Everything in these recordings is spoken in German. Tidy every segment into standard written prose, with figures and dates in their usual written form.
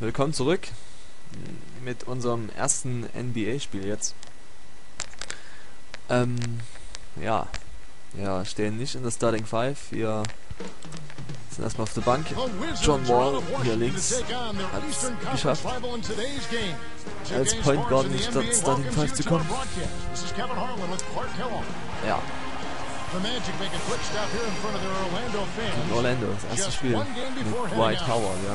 willkommen zurück mit unserem ersten NBA-Spiel jetzt. Ja, wir stehen nicht in der Starting Five, wir sind erstmal auf der Bank. John Wall hier links hat es geschafft, als Point Guard nicht in der Starting Five zu kommen. Ja. In Orlando, das erste Spiel mit Dwight Howard, ja.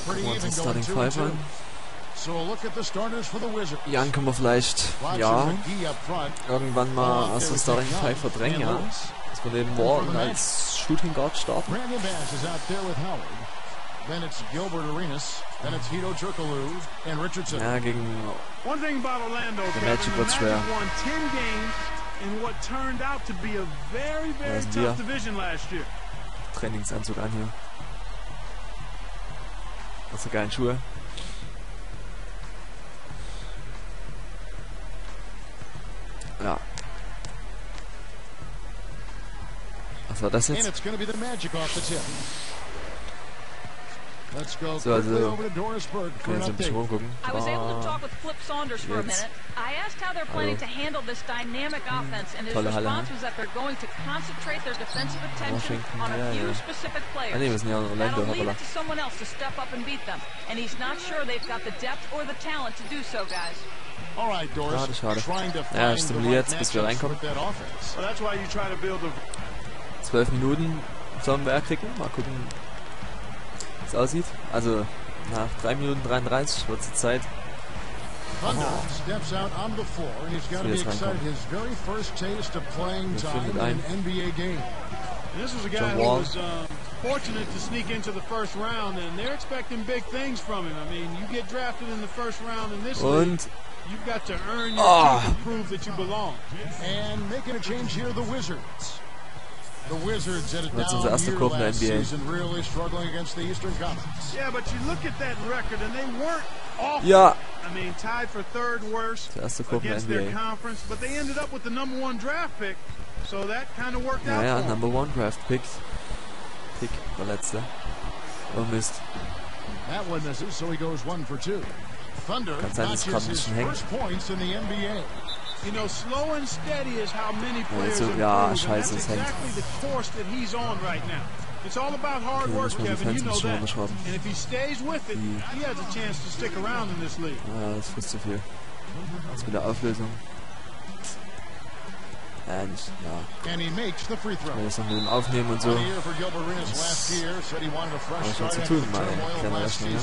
Gucken wir uns den Starting Five an. Jan können wir vielleicht, ja, irgendwann mal aus der Starting Five verdrängen, ja. Dass wir neben Wall als Shooting Guard starten. Then it's Gilbert Arenas, then it's Hito Turkoglu and Richardson. Ja, gegen the Magic wird's schwer. Da sind wir. Trainingsanzug an hier. Was für geile Schuhe. Ja. Was war das jetzt? So, also, können jetzt ein bisschen rumgucken. Also, tolle Halle, ne? Washington, ja, ja. Ah ne, wir sind ja in Orlando, hoppala. Schade, schade. Ja, ich stimuliere jetzt, bis wir reinkommen. 12 Minuten sollen wir erkriegen. Mal gucken, wie es aussieht. Also nach 3 Minuten 33 wird es Zeit. Jetzt reinkommen. John Wall. Fortunate to sneak into the first round, and they're expecting big things from him. I mean, you get drafted in the first round in this league, you've got to earn your team to prove that you belong. And making a change here, the Wizards. The Wizards had a down year last season, really struggling against the Eastern Conference. Yeah, but you look at that record, and they weren't awful. Ja. I mean, tied for third worst against their conference, but they ended up with the #1 draft pick, so that kind of worked out. Ja, #1 draft pick. Der letzte. Oh Mist. Kann sein, dass es gerade ein bisschen hängt. Ja, scheiße, es hängt. Okay, muss mal die Fans ein bisschen runterschrauben. Ja, das ist zu viel. Jetzt mit der Auflösung. Nicht, ja. Ich muss noch mit dem Aufnehmen und so. Das ist schon zu tun, mein kleiner Rechner, ja.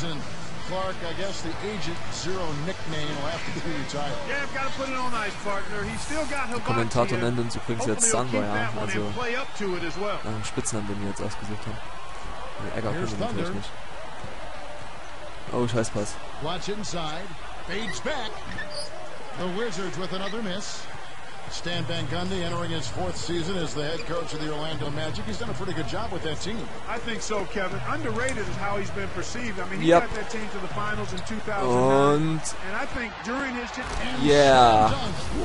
Der Kommentator nennt uns übrigens jetzt Sandra, ja. Also nach dem Spitznamen, den wir jetzt ausgesucht haben. Den Egger können wir natürlich nicht. Oh, Scheißpass. Stan Van Gundy entering his 4th season as the head coach of the Orlando Magic. He's done a pretty good job with that team. I think so, Kevin. Underrated is how he's been perceived. I mean, he got that team to the finals in 2009. And I think during his yeah.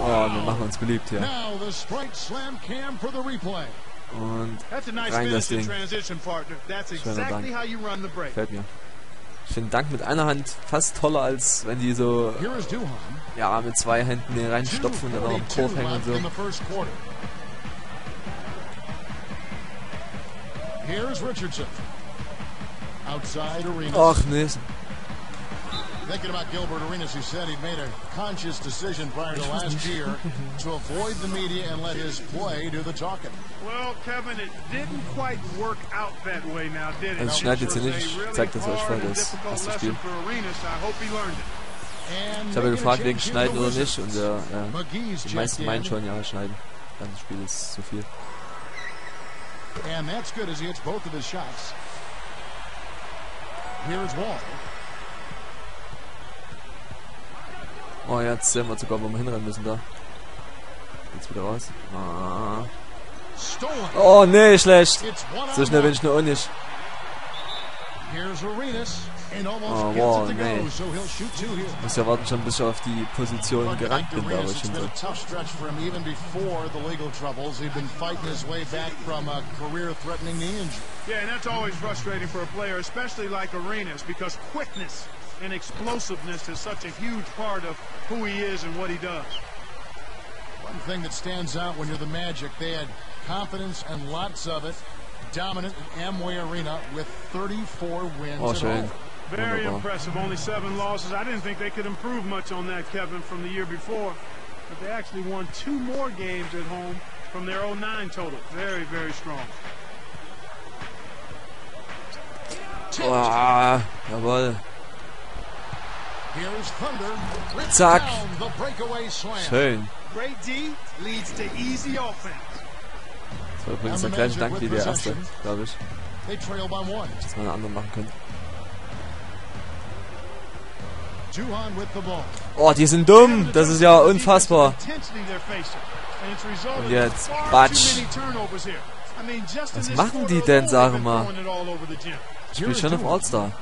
Oh, wir machen uns beliebt hier. Now the Sprite Slam Cam for the replay. Und rein das Ding. Schöner Dank. Gefällt mir. Ich finde Dank mit einer Hand fast toller, als wenn die so ja mit 2 Händen hier reinstopfen und dann auch im Korb hängen und so. Ach nee. Thinking about Gilbert Arenas, who said he made a conscious decision prior to last year to avoid the media and let his play do the talking. Well, Kevin, it didn't quite work out that way now, did it? Also ich schneide jetzt hier nicht, ich zeig das euch voll, das erste Spiel. Ich habe ja gefragt wegen Schneiden oder nicht und die meisten meinen schon, ja, schneiden. Dann das Spiel ist zu viel. And that's good as he hits both of his shots. Here's Wall. Oh, jetzt sehen wir sogar, wo wir hinrennen müssen da. Jetzt wieder raus. Oh, nee, schlecht. So schnell bin ich nur auch nicht. Oh, wow, nee. Muss ja warten schon, bis ich auf die Position gerankt bin, da wo ich hin will. Yeah, and that's always frustrating for a player, especially like Arenas, because quickness and explosiveness is such a huge part of who he is and what he does. One thing that stands out when you're the Magic, they had confidence and lots of it. Dominant in Amway Arena with 34 wins. Oh, schön. Very impressive. Only 7 losses. I didn't think they could improve much on that, Kevin, from the year before. But they actually won 2 more games at home from their 09 total. Very, very strong. Oh, jawohl. Zack. Schön. Great D leads to easy offense. Das war übrigens der gleiche Dank wie der erste, glaube ich. Dass man einen anderen machen können. Oh, die sind dumm. Das ist ja unfassbar. Und jetzt, Batsch. Was machen die denn, sage mal? Ich spiele schon auf All-Star.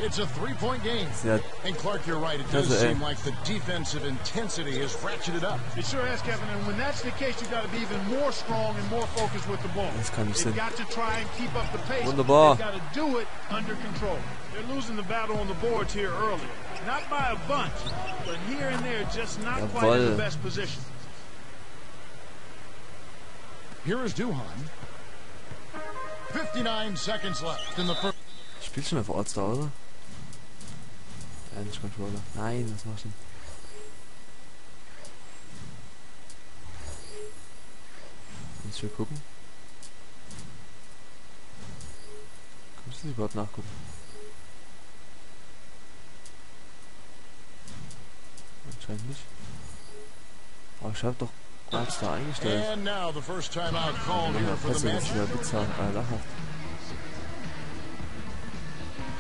It's a 3-point game. Ja. And Clark, you're right. It does seem like the defensive intensity has ratcheted up. It sure has, Kevin. And when that's the case, you've got to be even more strong and more focused with the ball. Das kann nicht You've sein. got to try and keep up the pace. Wunderbar. You've got to do it under control. They're losing the battle on the boards here early. Not by a bunch, but here and there, just not quite in the best position. Here is Duhan. 59 seconds left in the first. Spielt schon auf All-Star, oder? Nicht Controller. Nein, was machst du denn? Muss ich gucken? Kannst du das überhaupt nachgucken? Anscheinend nicht. Aber ich hab doch All-Star eingestellt. Ja, Pässe, das ist ja bizarr, lachhaft.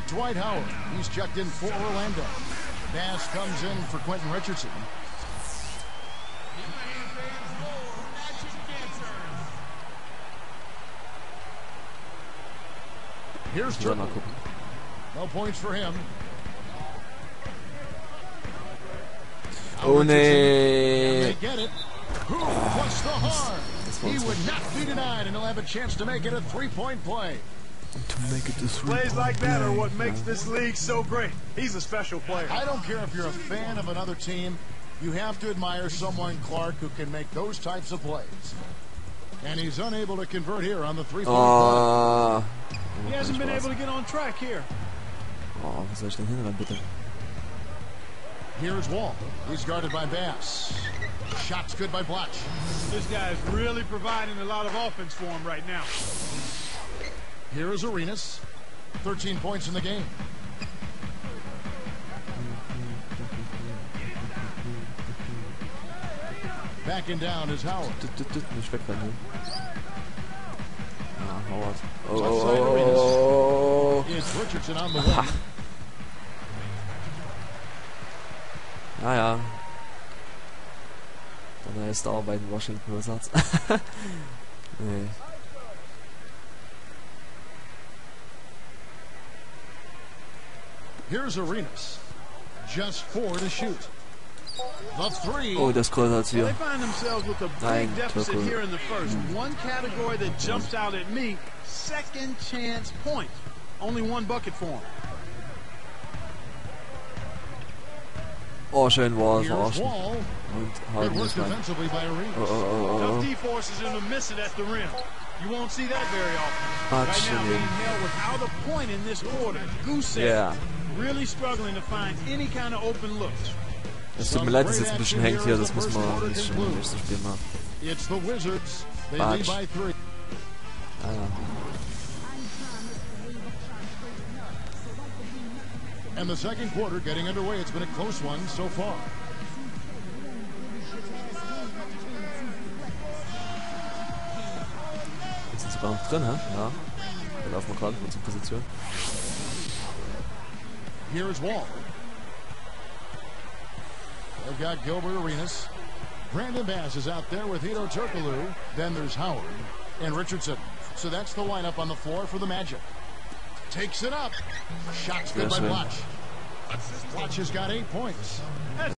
Dwight Howard, he's checked in for Orlando. Bass comes in for Quentin Richardson. Here's Turner. No points for him. Oh nee. Who wants the harm? He would not be denied, and he'll have a chance to make it a 3-point play. To make it this plays like that are what makes this league so great. He's a special player. I don't care if you're a fan of another team. You have to admire someone, Clark, who can make those types of plays. And he's unable to convert here on the 3-point play. He hasn't been able to get on track here. Oh, was soll ich denn hinrennen, bitte? Here's Wall. He's guarded by Bass. Shots good by Blatch. This guy is really providing a lot of offense for him right now. Here is Arenas. 13 points in the game. Backing down is Howard. Nicht wegrennen. Ah, Howard. Oh. It's Richardson on the wing. Ja. Der neue Star bei den Washington Wizards. Nee. Here's Arenas. Just 4 to shoot. The 3. Oh, das größer als wir. They find themselves with a big deficit here in the first. One category that jumps out at me, second chance points. Only 1 bucket for him. Oh, schön war es Here's Wall. Und Good halten work es rein. defensively by Arenas. Tough D-forces him to miss it at the rim. You won't see that very often. Right now being nailed without a point in this quarter. Goose egg. Really struggling to find any kind of open looks. Es tut mir leid, dass jetzt ein bisschen hängt hier, das muss man nicht schon im nächsten Spiel machen. It's the Wizards. They lead by 3. And the second quarter getting underway. It's been a close one so far. Jetzt sind sogar noch drin, hä? Ja. Wir laufen gerade in unsere Position. Here's Wall. They've got Gilbert Arenas. Brandon Bass is out there with Hedo Turkoglu. Then there's Howard and Richardson. So that's the lineup on the floor for the Magic. Takes it up. Shots good by Blotch. Blotch has got 8 points.